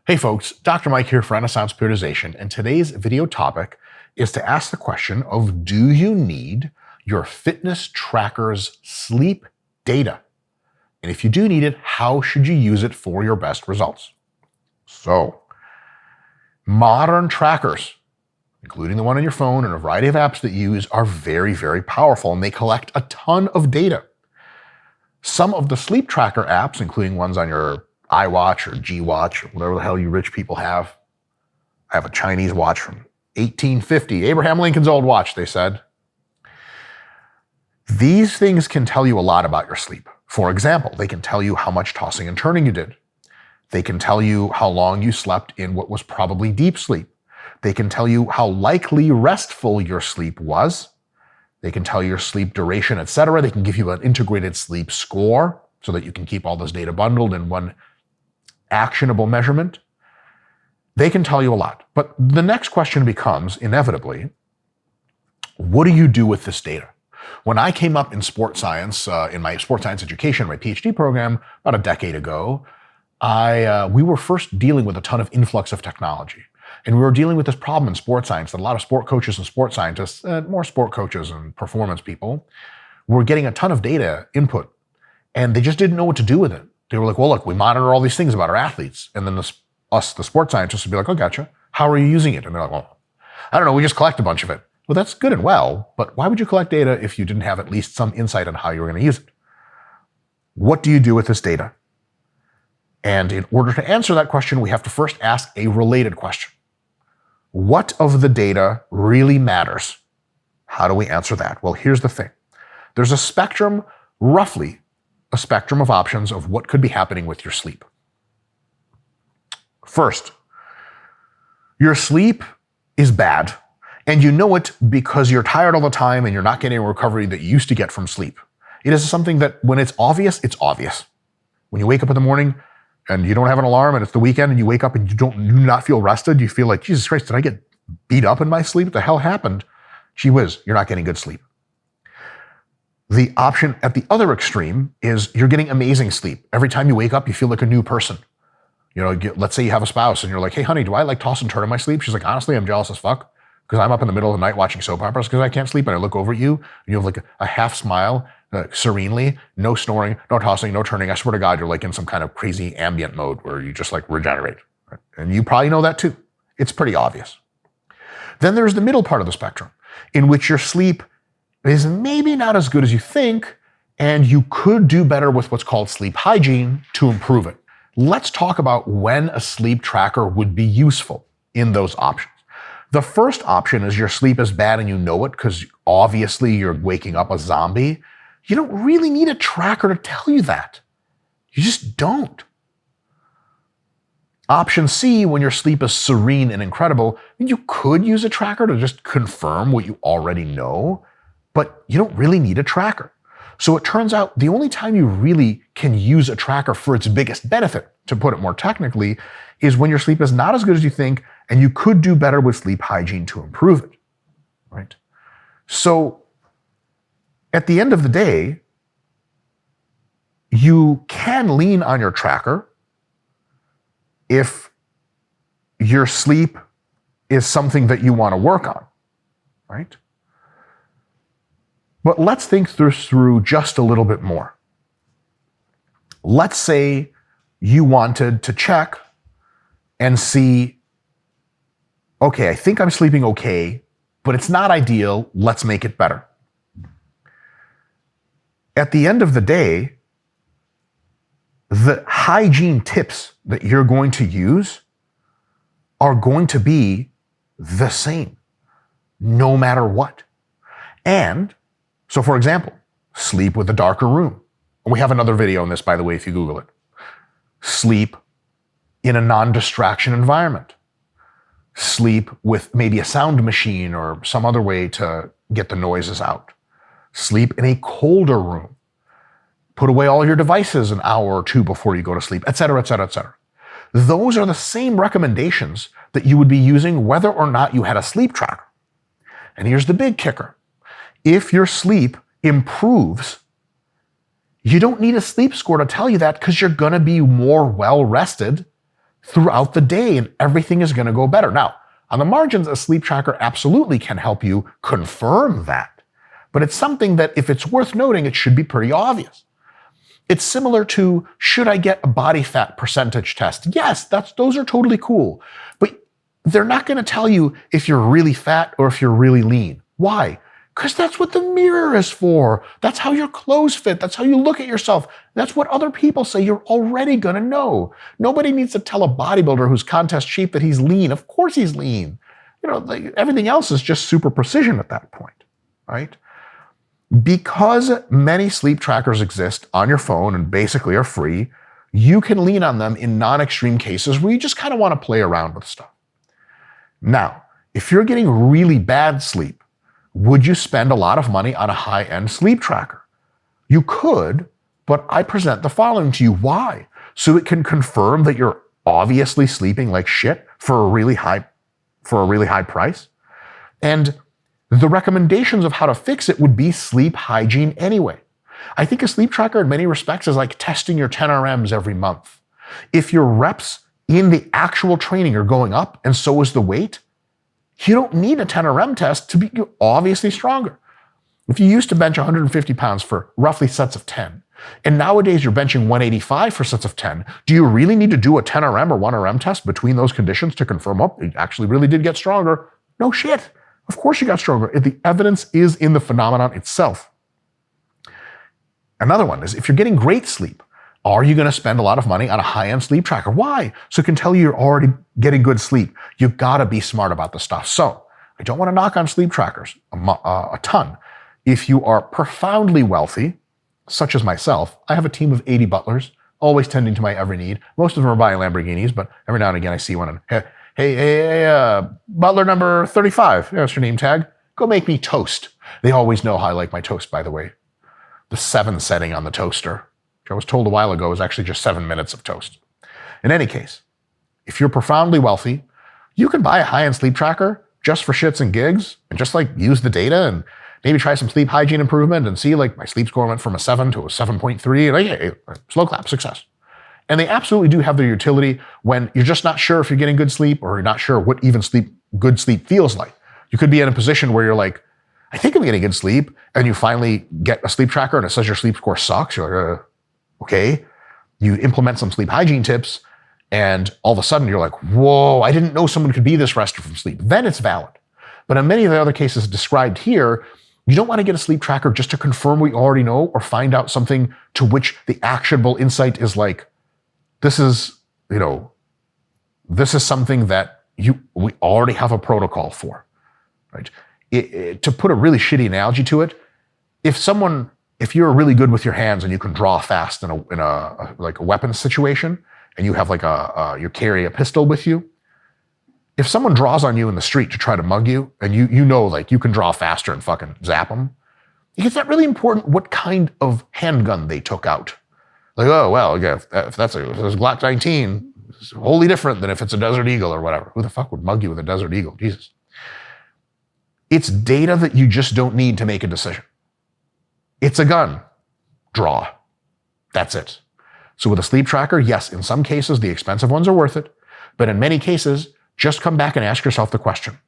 Hey folks, Dr. Mike here for Renaissance Periodization, and today's video topic is to ask the question of, do you need your fitness tracker's sleep data? And if you do need it, how should you use it for your best results? So, modern trackers, including the one on your phone and a variety of apps that you use, are very, very powerful, and they collect a ton of data. Some of the sleep tracker apps, including ones on your iWatch or G-Watch or whatever the hell you rich people have. I have a Chinese watch from 1850, Abraham Lincoln's old watch, they said. These things can tell you a lot about your sleep. For example, they can tell you how much tossing and turning you did. They can tell you how long you slept in what was probably deep sleep. They can tell you how likely restful your sleep was. They can tell you your sleep duration, etc. They can give you an integrated sleep score so that you can keep all this data bundled in one actionable measurement. They can tell you a lot. But the next question becomes, inevitably, what do you do with this data? When I came up in sports science, in my sports science education, my PhD program, about a decade ago, we were first dealing with a ton of influx of technology. And we were dealing with this problem in sports science that a lot of sport coaches and sports scientists, more sport coaches and performance people, were getting a ton of data input, and they just didn't know what to do with it. They were like, well, look, we monitor all these things about our athletes. And then the sports scientists would be like, oh, gotcha. How are you using it? And they're like, well, I don't know. We just collect a bunch of it. Well, that's good and well, but why would you collect data if you didn't have at least some insight on how you were going to use it? What do you do with this data? And in order to answer that question, we have to first ask a related question. What of the data really matters? How do we answer that? Well, here's the thing. There's a spectrum, roughly a spectrum of options of what could be happening with your sleep. First, your sleep is bad, and you know it because you're tired all the time and you're not getting a recovery that you used to get from sleep. It is something that when it's obvious, it's obvious. When you wake up in the morning and you don't have an alarm and it's the weekend and you wake up and you do not feel rested, you feel like, Jesus Christ, did I get beat up in my sleep? What the hell happened? Gee whiz, you're not getting good sleep. The option at the other extreme is you're getting amazing sleep. Every time you wake up, you feel like a new person. You know, let's say you have a spouse and you're like, hey, honey, do I like toss and turn in my sleep? She's like, honestly, I'm jealous as fuck because I'm up in the middle of the night watching soap operas because I can't sleep. And I look over at you and you have like a half smile, serenely, no snoring, no tossing, no turning. I swear to God, you're like in some kind of crazy ambient mode where you just like regenerate. Right? And you probably know that too. It's pretty obvious. Then there's the middle part of the spectrum in which your sleep is maybe not as good as you think, and you could do better with what's called sleep hygiene to improve it. Let's talk about when a sleep tracker would be useful in those options. The first option is your sleep is bad and you know it because obviously you're waking up a zombie. You don't really need a tracker to tell you that. You just don't. Option C, when your sleep is serene and incredible, you could use a tracker to just confirm what you already know, but you don't really need a tracker. So it turns out the only time you really can use a tracker for its biggest benefit, to put it more technically, is when your sleep is not as good as you think and you could do better with sleep hygiene to improve it, right? So at the end of the day, you can lean on your tracker if your sleep is something that you want to work on, right? But let's think through just a little bit more. Let's say you wanted to check and see, okay, I think I'm sleeping okay, but it's not ideal. Let's make it better. At the end of the day, the hygiene tips that you're going to use are going to be the same, no matter what. And so, for example, sleep with a darker room. And we have another video on this, by the way, if you Google it. Sleep in a non-distraction environment. Sleep with maybe a sound machine or some other way to get the noises out. Sleep in a colder room. Put away all your devices an hour or two before you go to sleep, etc., etc., etc. Those are the same recommendations that you would be using whether or not you had a sleep tracker. And here's the big kicker. If your sleep improves, you don't need a sleep score to tell you that because you're going to be more well rested throughout the day and everything is going to go better. Now, on the margins, a sleep tracker absolutely can help you confirm that. But it's something that if it's worth noting, it should be pretty obvious. It's similar to, should I get a body fat percentage test? Yes, those are totally cool. But they're not going to tell you if you're really fat or if you're really lean. Why? Because that's what the mirror is for. That's how your clothes fit. That's how you look at yourself. That's what other people say. You're already going to know. Nobody needs to tell a bodybuilder who's contest cheap that he's lean. Of course he's lean. Everything else is just super precision at that point, right? Because many sleep trackers exist on your phone and basically are free, you can lean on them in non-extreme cases where you just kind of want to play around with stuff. Now, if you're getting really bad sleep, would you spend a lot of money on a high-end sleep tracker? You could, but I present the following to you. Why? So it can confirm that you're obviously sleeping like shit for a really high price. And the recommendations of how to fix it would be sleep hygiene anyway. I think a sleep tracker in many respects is like testing your 10 RMs every month. If your reps in the actual training are going up and so is the weight, you don't need a 10 RM test to be obviously stronger. If you used to bench 150 pounds for roughly sets of 10, and nowadays you're benching 185 for sets of 10, do you really need to do a 10 RM or 1 RM test between those conditions to confirm, oh, you actually really did get stronger? No shit. Of course you got stronger. The evidence is in the phenomenon itself. Another one is, if you're getting great sleep, are you going to spend a lot of money on a high-end sleep tracker? Why? So it can tell you you're already getting good sleep. You've got to be smart about the stuff. So I don't want to knock on sleep trackers a ton. If you are profoundly wealthy, such as myself, I have a team of 80 butlers, always tending to my every need. Most of them are buying Lamborghinis, but every now and again I see one and, hey, butler number 35, that's your name tag. Go make me toast. They always know how I like my toast, by the way. The 7 setting on the toaster, which I was told a while ago is actually just 7 minutes of toast. In any case, if you're profoundly wealthy, you can buy a high-end sleep tracker just for shits and gigs and just use the data and maybe try some sleep hygiene improvement and see my sleep score went from a 7 to a 7.3 and slow clap, success. And they absolutely do have their utility when you're just not sure if you're getting good sleep or you're not sure what even good sleep feels like. You could be in a position where you're like, I think I'm getting good sleep, and you finally get a sleep tracker and it says your sleep score sucks. You're like, okay. You implement some sleep hygiene tips and all of a sudden you're like, whoa, I didn't know someone could be this rested from sleep. Then it's valid. But in many of the other cases described here, you don't want to get a sleep tracker just to confirm what you already know or find out something to which the actionable insight is like, this is something that we already have a protocol for, right? To put a really shitty analogy to it, if you're really good with your hands and you can draw fast in a weapons situation, and you have you carry a pistol with you, if someone draws on you in the street to try to mug you, and you can draw faster and fucking zap them, it's not really important what kind of handgun they took out. Oh, well, yeah, if it's a Glock 19, it's wholly different than if it's a Desert Eagle or whatever. Who the fuck would mug you with a Desert Eagle? Jesus. It's data that you just don't need to make a decision. It's a gun. Draw. That's it. So with a sleep tracker, yes, in some cases, the expensive ones are worth it. But in many cases, just come back and ask yourself the question.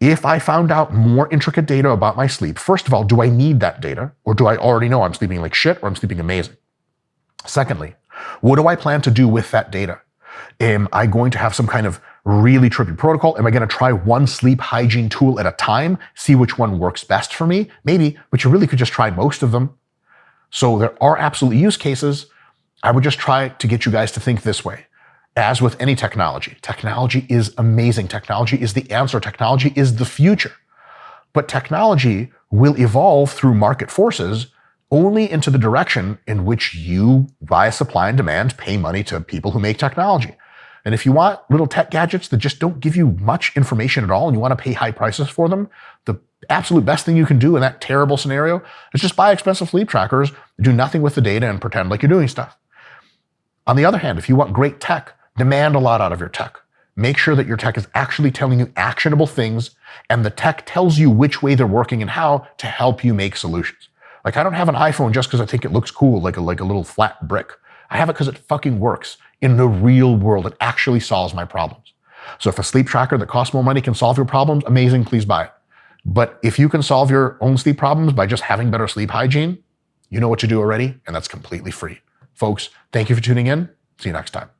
If I found out more intricate data about my sleep, first of all, do I need that data? Or do I already know I'm sleeping like shit or I'm sleeping amazing? Secondly, what do I plan to do with that data? Am I going to have some kind of really trippy protocol? Am I going to try one sleep hygiene tool at a time, see which one works best for me? Maybe, but you really could just try most of them. So there are absolute use cases. I would just try to get you guys to think this way. As with any technology is amazing. Technology is the answer. Technology is the future. But technology will evolve through market forces only into the direction in which you, via supply and demand, pay money to people who make technology. And if you want little tech gadgets that just don't give you much information at all and you want to pay high prices for them, the absolute best thing you can do in that terrible scenario is just buy expensive sleep trackers, do nothing with the data, and pretend like you're doing stuff. On the other hand, if you want great tech, demand a lot out of your tech. Make sure that your tech is actually telling you actionable things, and the tech tells you which way they're working and how to help you make solutions. I don't have an iPhone just because I think it looks cool, like a little flat brick. I have it because it fucking works. in the real world. It actually solves my problems. So if a sleep tracker that costs more money can solve your problems, amazing, please buy it. But if you can solve your own sleep problems by just having better sleep hygiene, you know what to do already, and that's completely free. Folks, thank you for tuning in. See you next time.